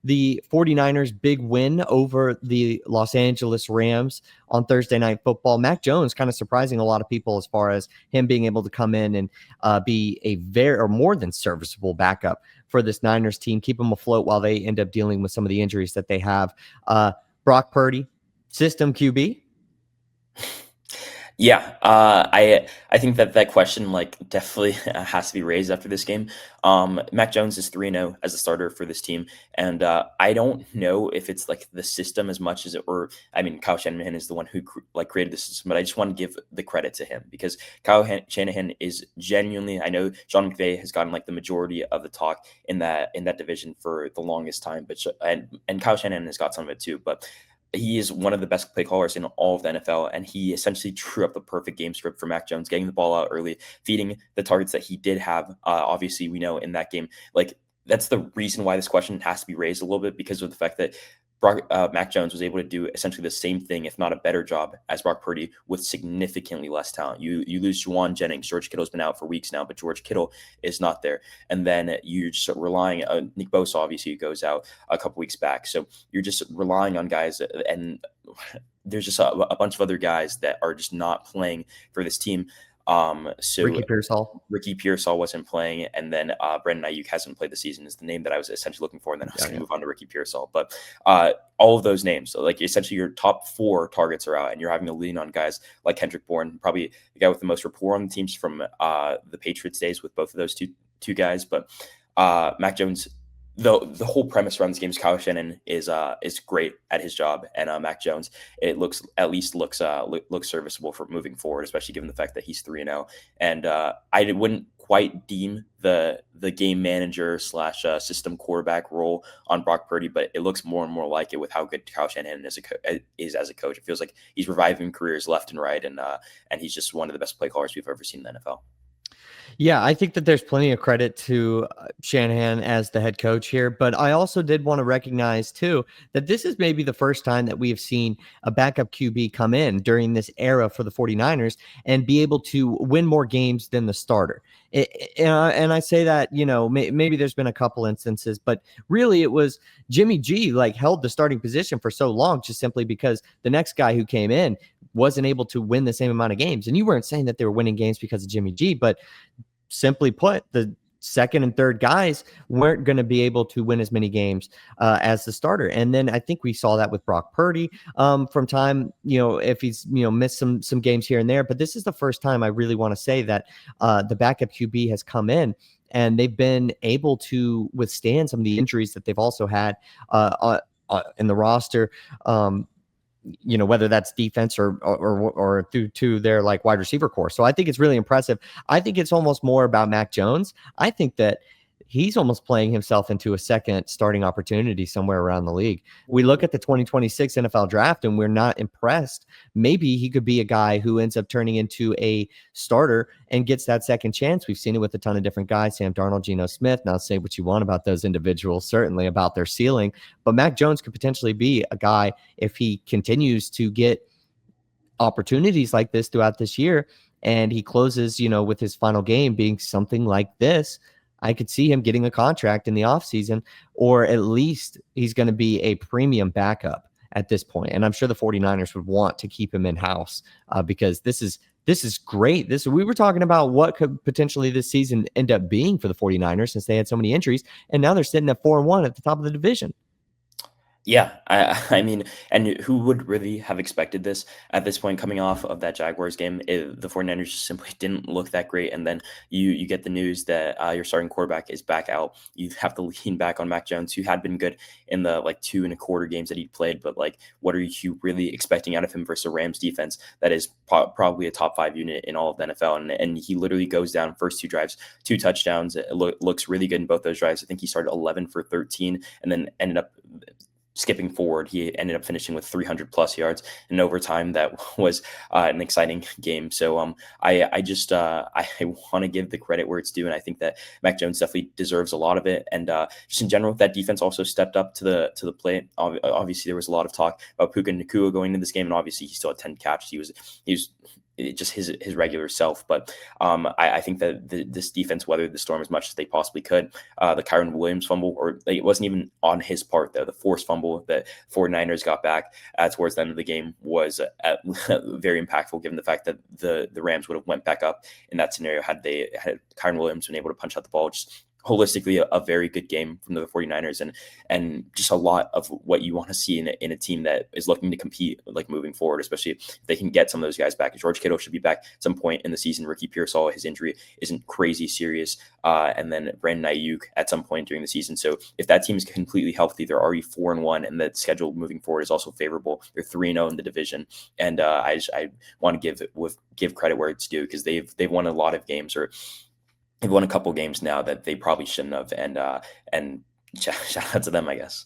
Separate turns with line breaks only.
the 49ers' big win over the Los Angeles Rams on Thursday Night Football. Mac Jones kind of surprising a lot of people as far as him being able to come in and be a very or more than serviceable backup for this Niners team, keep them afloat while they end up dealing with some of the injuries that they have. Brock Purdy, system QB.
Yeah, I think that question like definitely has to be raised after this game. Mac Jones is 3-0 as a starter for this team, and I don't know if it's like the system as much as it, or I mean, Kyle Shanahan is the one who created the system, but I just want to give the credit to him because Kyle Shanahan is genuinely. I know Sean McVay has gotten like the majority of the talk in that division for the longest time, but and Kyle Shanahan has got some of it too, but he is one of the best play callers in all of the NFL, and he essentially drew up the perfect game script for Mac Jones, getting the ball out early, feeding the targets that he did have. Obviously, we know in that game, like that's the reason why this question has to be raised a little bit because of the fact that Mac Jones was able to do essentially the same thing, if not a better job, as Brock Purdy with significantly less talent. You lose Juwan Jennings. George Kittle's been out for weeks now, but George Kittle is not there. And then you're just relying on Nick Bosa, obviously, goes out a couple weeks back. So you're just relying on guys, and there's just a bunch of other guys that are just not playing for this team. So Ricky Pearsall wasn't playing, and then Brandon Ayuk hasn't played the season is the name that I was essentially looking for, and then I was going to move on to Ricky Pearsall. But all of those names, so like essentially your top 4 targets are out, and you're having to lean on guys like Kendrick Bourne, probably the guy with the most rapport on the teams from the Patriots days with both of those two guys. But Mac Jones, the whole premise around this game is Kyle Shanahan is great at his job, and Mac Jones looks serviceable for moving forward, especially given the fact that he's 3-0. And I wouldn't quite deem the game manager / system quarterback role on Brock Purdy, but it looks more and more like it with how good Kyle Shanahan is as a coach. It feels like he's reviving careers left and right, and he's just one of the best play callers we've ever seen in the NFL.
Yeah, I think that there's plenty of credit to Shanahan as the head coach here, but I also did want to recognize too that this is maybe the first time that we have seen a backup QB come in during this era for the 49ers and be able to win more games than the starter. And I say that, maybe there's been a couple instances, but really it was Jimmy G held the starting position for so long just simply because the next guy who came in wasn't able to win the same amount of games. And you weren't saying that they were winning games because of Jimmy G, but simply put, the second and third guys weren't going to be able to win as many games as the starter. And then I think we saw that with Brock Purdy from time, if he's, missed some games here and there. But this is the first time I really want to say that the backup QB has come in and they've been able to withstand some of the injuries that they've also had in the roster. Whether that's defense or through to their wide receiver core. So I think it's really impressive. I think it's almost more about Mac Jones. I think that he's almost playing himself into a second starting opportunity somewhere around the league. We look at the 2026 NFL draft and we're not impressed. Maybe he could be a guy who ends up turning into a starter and gets that second chance. We've seen it with a ton of different guys, Sam Darnold, Geno Smith. Now say what you want about those individuals, certainly about their ceiling, but Mac Jones could potentially be a guy if he continues to get opportunities like this throughout this year and he closes, with his final game being something like this. I could see him getting a contract in the offseason, or at least he's going to be a premium backup at this point. And I'm sure the 49ers would want to keep him in-house because this is great. We were talking about what could potentially this season end up being for the 49ers since they had so many injuries, and now they're sitting at 4-1 at the top of the division.
Yeah, I mean, and who would really have expected this at this point coming off of that Jaguars game? The 49ers just simply didn't look that great. And then you get the news that your starting quarterback is back out. You have to lean back on Mac Jones, who had been good in the 2.25 games that he played. But what are you really expecting out of him versus a Rams defense that is probably a top 5 unit in all of the NFL? And he literally goes down first 2 drives, 2 touchdowns. It looks really good in both those drives. I think he started 11 for 13 and then ended up skipping forward. He ended up finishing with 300 plus yards in overtime. That was an exciting game. So I want to give the credit where it's due. And I think that Mac Jones definitely deserves a lot of it. And just in general, that defense also stepped up to the plate. Obviously there was a lot of talk about Puka Nacua going into this game. And obviously he still had 10 catches. He was just his regular self. But I think that this defense weathered the storm as much as they possibly could. The Kyron Williams fumble, or like, it wasn't even on his part though. The forced fumble that 49ers got back towards the end of the game was very impactful, given the fact that the Rams would have went back up in that scenario had Kyron Williams been able to punch out the ball. Just holistically a very good game from the 49ers, and just a lot of what you want to see in a team that is looking to compete like moving forward, especially if they can get some of those guys back. George Kittle should be back at some point in the season. Ricky Pearsall, his injury isn't crazy serious. And then Brandon Ayuk at some point during the season. So if that team is completely healthy, they're already 4-1, and the schedule moving forward is also favorable. They're 3-0 in the division. And I want to give credit where it's due, because they've won a lot of games, or they've won a couple games now that they probably shouldn't have, and shout out to them, I guess.